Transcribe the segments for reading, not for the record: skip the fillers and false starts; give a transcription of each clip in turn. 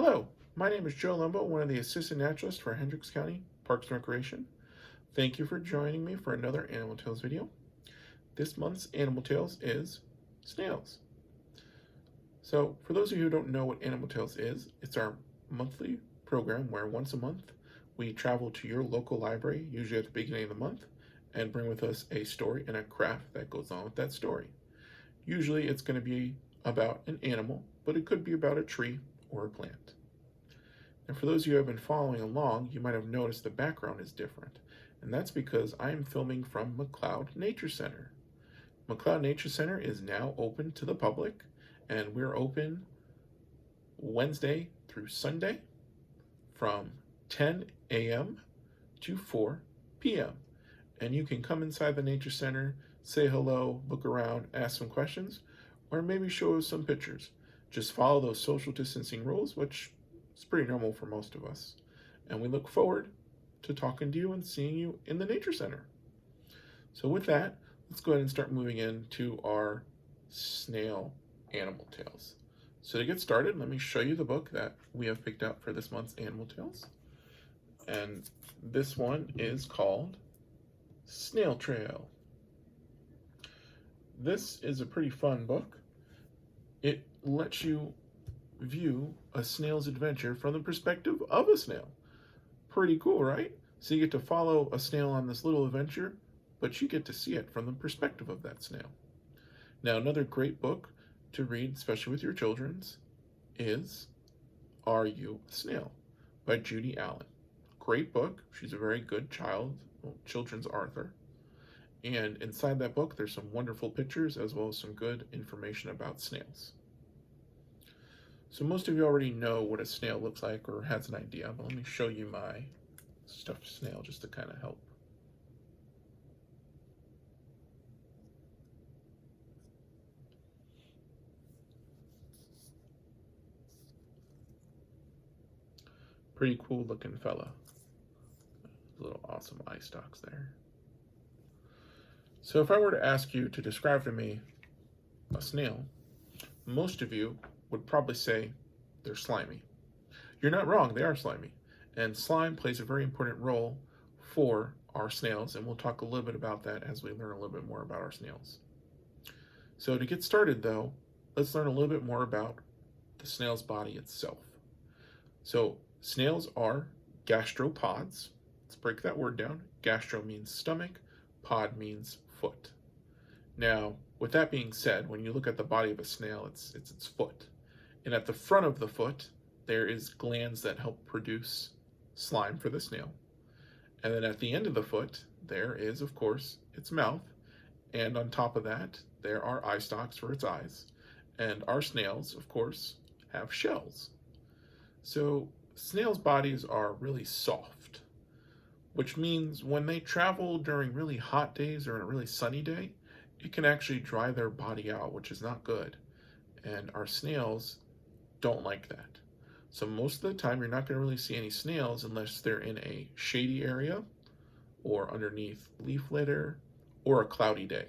Hello, my name is Joe Lembo, one of the assistant naturalists for Hendricks County Parks and Recreation. Thank you for joining me for another Animal Tales video. This month's Animal Tales is snails. So for those of you who don't know what Animal Tales is, it's our monthly program where once a month we travel to your local library, usually at the beginning of the month, and bring with us a story and a craft that goes on with that story. Usually it's going to be about an animal, but it could be about a tree or a plant. And for those of you who have been following along, you might have noticed the background is different. And that's because I am filming from McLeod Nature Center. McLeod Nature Center is now open to the public, and we're open Wednesday through Sunday from 10 a.m. to 4 p.m. And you can come inside the Nature Center, say hello, look around, ask some questions, or maybe show us some pictures. Just follow those social distancing rules, which is pretty normal for most of us. And we look forward to talking to you and seeing you in the Nature Center. So with that, let's go ahead and start moving into our snail animal tales. So to get started, let me show you the book that we have picked out for this month's Animal Tales. And this one is called Snail Trail. This is a pretty fun book. It lets you view a snail's adventure from the perspective of a snail. Pretty cool, right? So you get to follow a snail on this little adventure, but you get to see it from the perspective of that snail. Now, another great book to read, especially with your children's, is Are You a Snail? By Judy Allen. Great book. She's a very good children's author. And inside that book, there's some wonderful pictures as well as some good information about snails. So most of you already know what a snail looks like or has an idea, but let me show you my stuffed snail just to kind of help. Pretty cool looking fella. Little awesome eye stalks there. So if I were to ask you to describe to me a snail, most of you would probably say they're slimy. You're not wrong, they are slimy. And slime plays a very important role for our snails, and we'll talk a little bit about that as we learn a little bit more about our snails. So to get started though, let's learn a little bit more about the snail's body itself. So snails are gastropods. Let's break that word down. Gastro means stomach, pod means foot. Now, with that being said, when you look at the body of a snail, it's its foot. And at the front of the foot, there is glands that help produce slime for the snail. And then at the end of the foot, there is, of course, its mouth. And on top of that, there are eye stalks for its eyes. And our snails, of course, have shells. So snails' bodies are really soft, which means when they travel during really hot days or a really sunny day, it can actually dry their body out, which is not good. And our snails don't like that. So most of the time, you're not going to really see any snails unless they're in a shady area or underneath leaf litter or a cloudy day.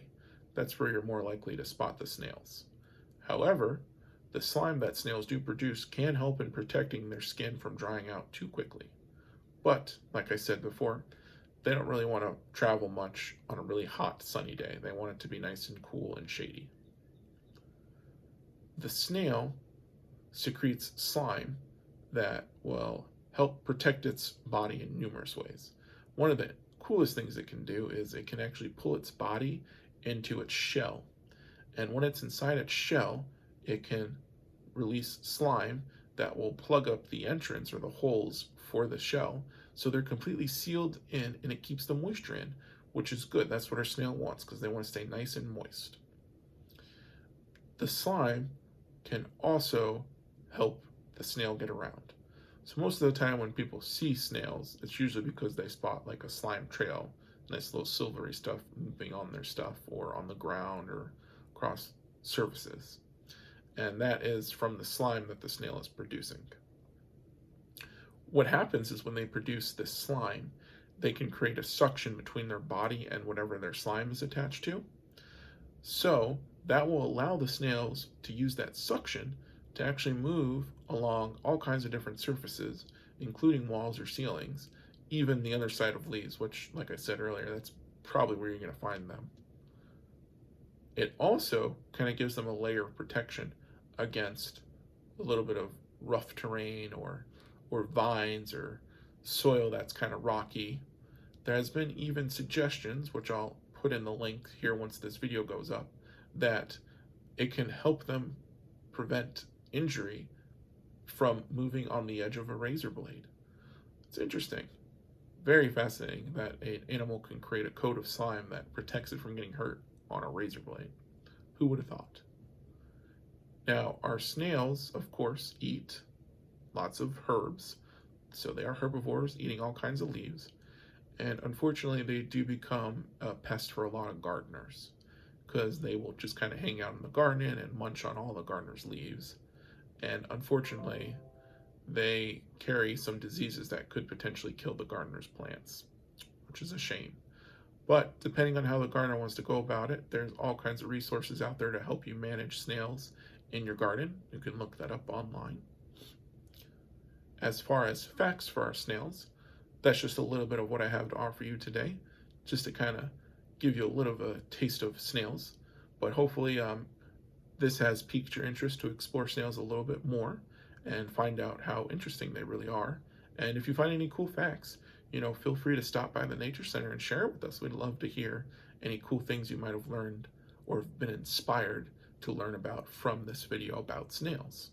That's where you're more likely to spot the snails. However, the slime that snails do produce can help in protecting their skin from drying out too quickly. But, like I said before, they don't really want to travel much on a really hot, sunny day. They want it to be nice and cool and shady. The snail secretes slime that will help protect its body in numerous ways. One of the coolest things it can do is it can actually pull its body into its shell. And when it's inside its shell, it can release slime that will plug up the entrance or the holes for the shell, so they're completely sealed in and it keeps the moisture in, which is good. That's what our snail wants because they want to stay nice and moist. The slime can also help the snail get around. So most of the time when people see snails, it's usually because they spot like a slime trail, nice little silvery stuff moving on their stuff or on the ground or across surfaces. And that is from the slime that the snail is producing. What happens is when they produce this slime, they can create a suction between their body and whatever their slime is attached to. So that will allow the snails to use that suction to actually move along all kinds of different surfaces, including walls or ceilings, even the other side of leaves, which, like I said earlier, that's probably where you're going to find them. It also kind of gives them a layer of protection against a little bit of rough terrain or vines or soil that's kind of rocky. There has been even suggestions, which I'll put in the link here once this video goes up, that it can help them prevent injury from moving on the edge of a razor blade. It's interesting. Very fascinating that an animal can create a coat of slime that protects it from getting hurt on a razor blade. Who would have thought? Now, our snails, of course, eat lots of herbs, so they are herbivores, eating all kinds of leaves, and unfortunately they do become a pest for a lot of gardeners, because they will just kind of hang out in the garden and munch on all the gardener's leaves, and unfortunately they carry some diseases that could potentially kill the gardener's plants, which is a shame. But depending on how the gardener wants to go about it, there's all kinds of resources out there to help you manage snails in your garden. You can look that up online. As far as facts for our snails, that's just a little bit of what I have to offer you today, just to kind of give you a little of a taste of snails. But hopefully this has piqued your interest to explore snails a little bit more and find out how interesting they really are. And if you find any cool facts, feel free to stop by the Nature Center and share it with us. We'd love to hear any cool things you might have learned or have been inspired to learn about from this video about snails.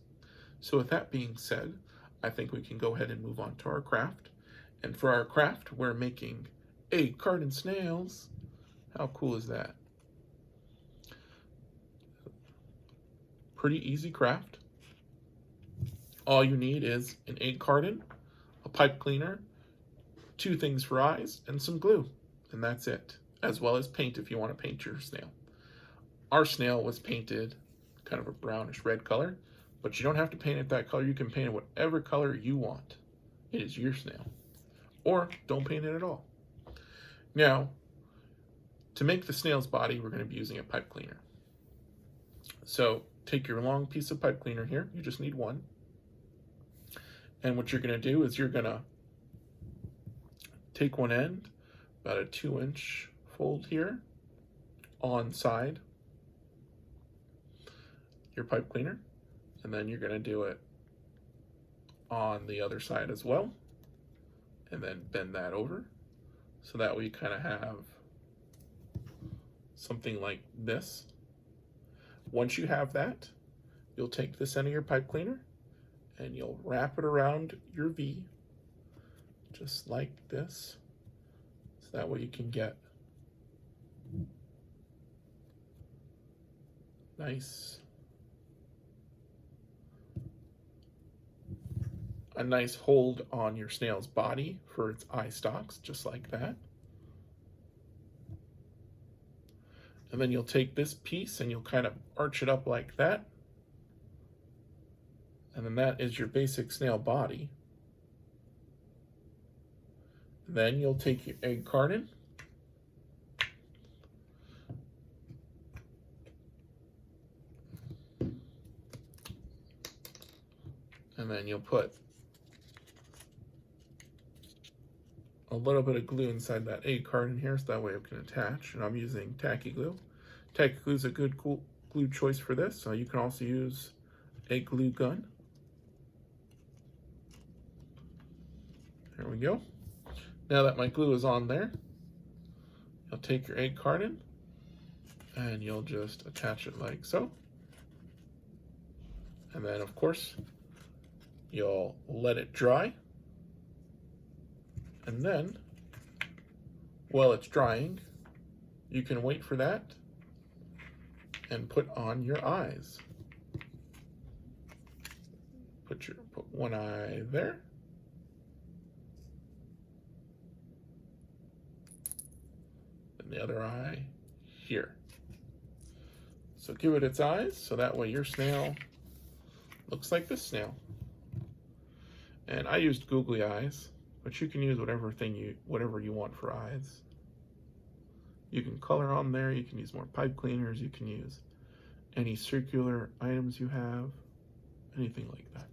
So with that being said, I think we can go ahead and move on to our craft. And for our craft, we're making egg carton snails. How cool is that? Pretty easy craft. All you need is an egg carton, a pipe cleaner, 2 things for eyes, and some glue, and that's it, as well as paint if you want to paint your snail. Our snail was painted kind of a brownish red color, but you don't have to paint it that color. You can paint it whatever color you want. It is your snail. Or don't paint it at all. Now, to make the snail's body, we're going to be using a pipe cleaner. So take your long piece of pipe cleaner here. You just need one. And what you're going to do is you're going to take one end, about a 2-inch fold here, on side your pipe cleaner, and then you're going to do it on the other side as well, and then bend that over, so that way you kind of have something like this. Once you have that, you'll take this end of your pipe cleaner and you'll wrap it around your V, just like this, so that way you can get a nice hold on your snail's body for its eye stalks, just like that. And then you'll take this piece and you'll kind of arch it up like that. And then that is your basic snail body. Then you'll take your egg carton, and then you'll put a little bit of glue inside that egg carton here, so that way it can attach. And I'm using tacky glue. Tacky glue is a good glue choice for this. So you can also use a glue gun. There we go. Now that my glue is on there, you'll take your egg carton and you'll just attach it like so. And then of course, you'll let it dry. And then, while it's drying, you can wait for that and put on your eyes. Put one eye there. And the other eye here. So give it its eyes, so that way your snail looks like this snail. And I used googly eyes, but you can use whatever you want for eyes. You can color on there, you can use more pipe cleaners, you can use any circular items you have, anything like that.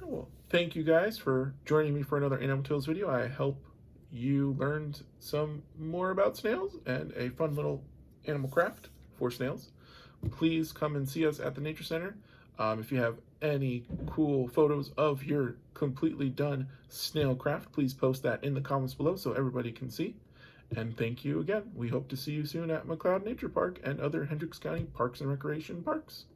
Well, thank you guys for joining me for another Animal Tales video. I hope you learned some more about snails and a fun little animal craft for snails. Please come and see us at the Nature Center. If you have any cool photos of your completely done snail craft, please post that in the comments below so everybody can see. And thank you again. We hope to see you soon at McLeod Nature Park and other Hendricks County Parks and Recreation parks.